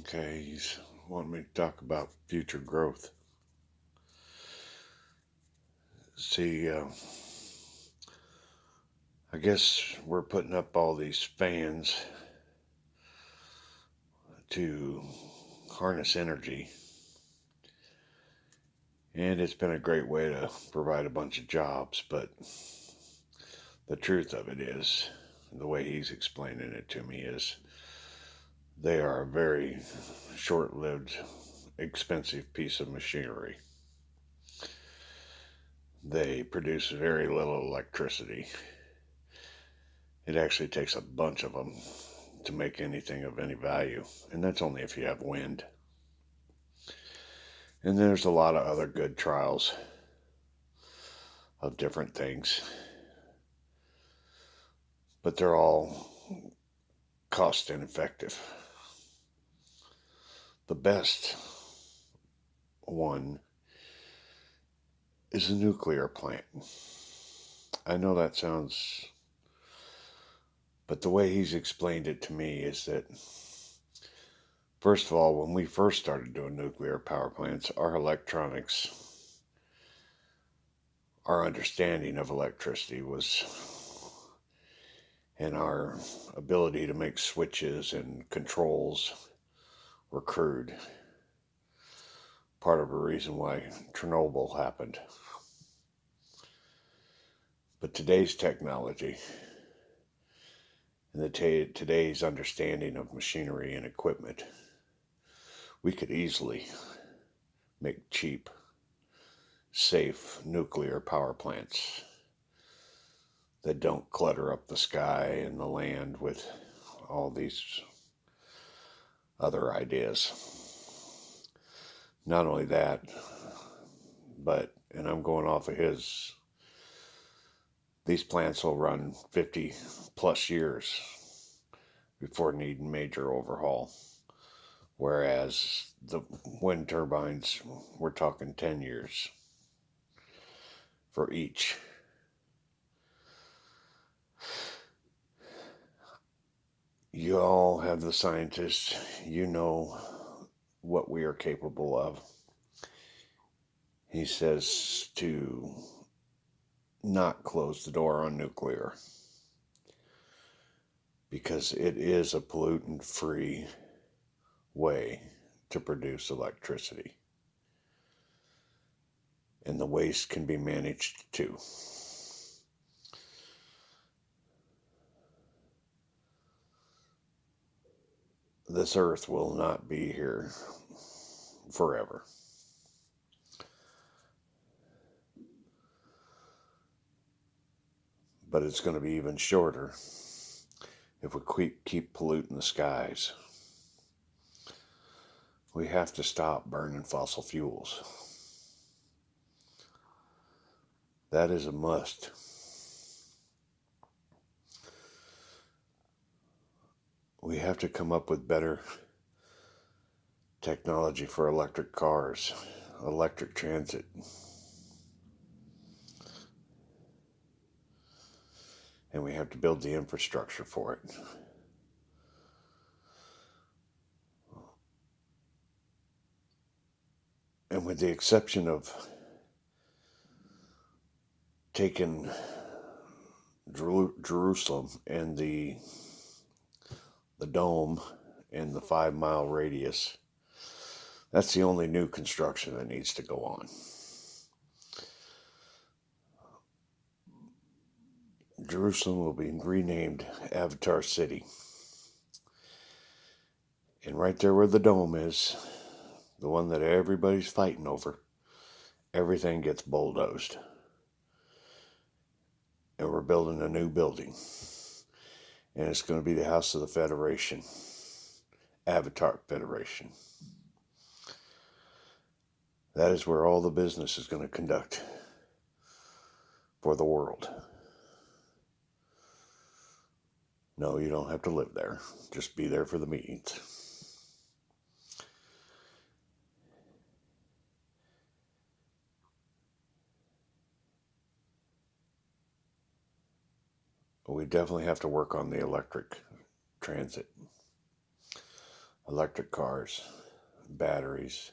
Okay, he's wanting me to talk about future growth. See, I guess we're putting up all these fans to harness energy, and it's been a great way to provide a bunch of jobs. But the truth of it is, the way he's explaining it to me is, they are a very short lived, expensive piece of machinery. They produce very little electricity. It actually takes a bunch of them to make anything of any value, and that's only if you have wind. And there's a lot of other good trials of different things, but they're all cost ineffective. The best one is a nuclear plant. I know that sounds, but the way he's explained it to me is that, first of all, when we first started doing nuclear power plants, our electronics, our understanding of electricity was, and our ability to make switches and controls were crude. Part of the reason why Chernobyl happened. But today's technology and today's understanding of machinery and equipment, we could easily make cheap, safe nuclear power plants that don't clutter up the sky and the land with all these other ideas. Not only that, but, and I'm going off of his, these plants will run 50 plus years before needing major overhaul. Whereas the wind turbines, we're talking 10 years for each. You all have the scientists, you know what we are capable of. He says to not close the door on nuclear because it is a pollutant-free way to produce electricity. And the waste can be managed too. This earth will not be here forever. But it's going to be even shorter if we keep polluting the skies. We have to stop burning fossil fuels. That is a must. We have to come up with better technology for electric cars, electric transit. And we have to build the infrastructure for it. And with the exception of taking Jerusalem and the dome and the 5 mile radius, that's the only new construction that needs to go on. Jerusalem will be renamed Avatar City. And right there where the dome is, the one that everybody's fighting over, everything gets bulldozed. And we're building a new building. And it's going to be the House of the Federation, Avatar Federation. That is where all the business is going to conduct for the world. No, you don't have to live there. Just be there for the meetings. But we definitely have to work on the electric transit. electric cars, batteries,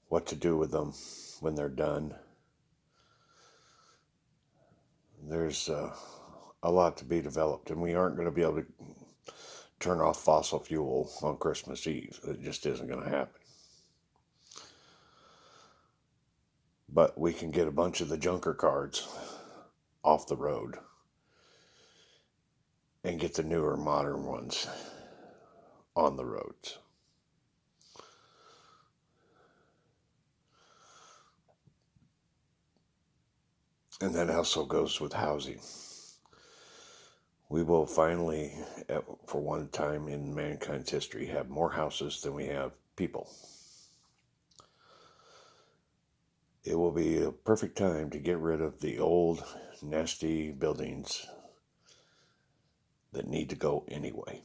what to do with them when they're done. There's a lot to be developed, and we aren't going to be able to turn off fossil fuel on Christmas Eve. It just isn't going to happen. But we can get a bunch of the junker cars off the road and get the newer modern ones on the roads. And that also goes with housing. We will finally, for one time in mankind's history, have more houses than we have people. It will be a perfect time to get rid of the old, nasty buildings that need to go anyway.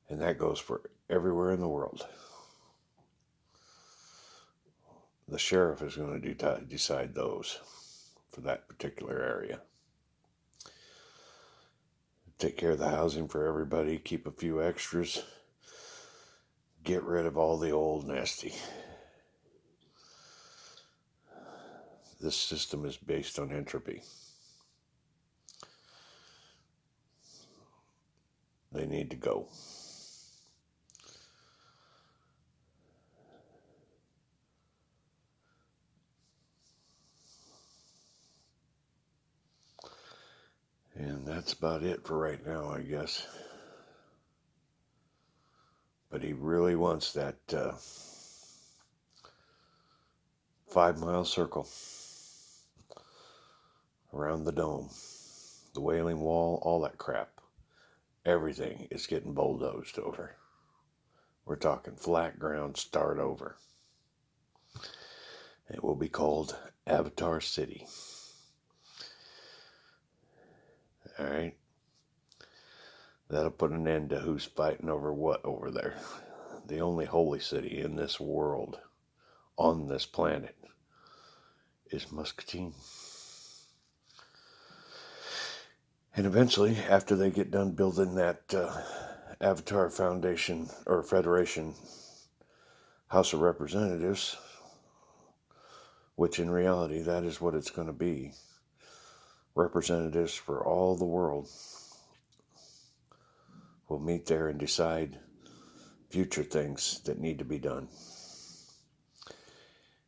And that goes for everywhere in the world. The sheriff is going to decide those for that particular area. Take care of the housing for everybody, keep a few extras, get rid of all the old nasty. This system is based on entropy. They need to go. And that's about it for right now, I guess. But he really wants that 5-mile circle around the dome, the Wailing Wall, all that crap. Everything is getting bulldozed over. We're talking flat ground, start over. It will be called Avatar City. All right. That'll put an end to who's fighting over what over there. The only holy city in this world, on this planet, is Muscatine. And eventually, after they get done building that Avatar Foundation or Federation House of Representatives, which in reality, that is what it's going to be. Representatives for all the world will meet there and decide future things that need to be done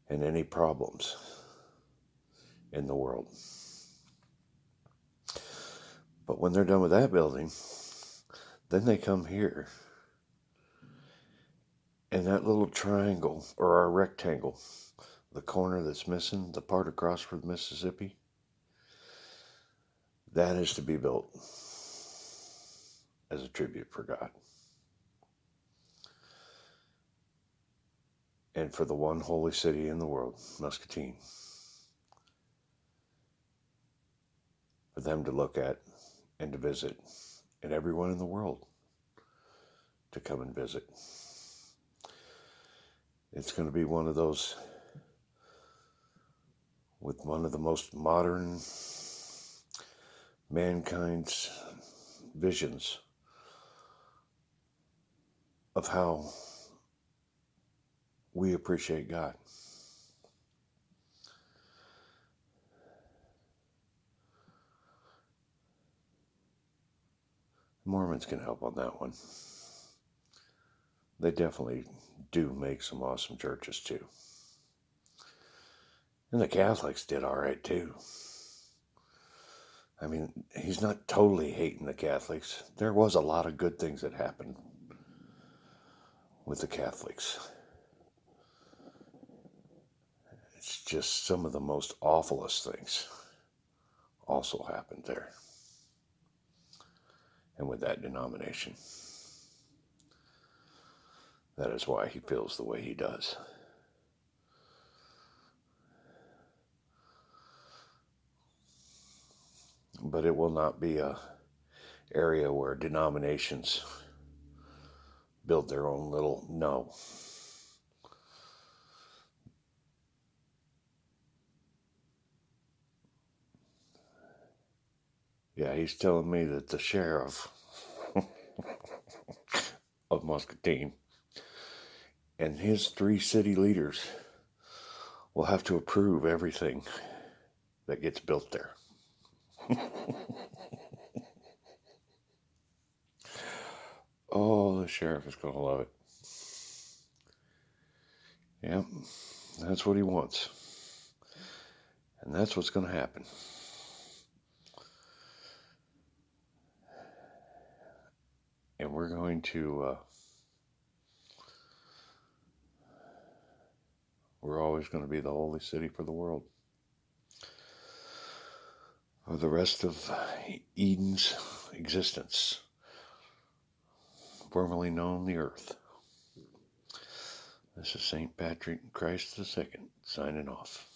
and any problems in the world. But when they're done with that building, then they come here. And that little triangle, or our rectangle, the corner that's missing, the part across from Mississippi, that is to be built as a tribute for God. And for the one holy city in the world, Muscatine. For them to look at and to visit, and everyone in the world to come and visit. It's going to be one of those with one of the most modern mankind's visions of how we appreciate God. Mormons can help on that one. They definitely do make some awesome churches too. And the Catholics did all right too. I mean, he's not totally hating the Catholics. There was a lot of good things that happened with the Catholics. It's just some of the most awfulest things also happened there. And with that denomination. That is why he feels the way he does. But it will not be a area where denominations build their own little, no. Yeah, he's telling me that the sheriff of Muscatine. And his 3 city leaders will have to approve everything that gets built there. Oh, the sheriff is going to love it. Yep, that's what he wants. And that's what's going to happen. And we're going to, we're always going to be the holy city for the world. For the rest of Eden's existence, formerly known the earth. This is St. Patrick Christ II signing off.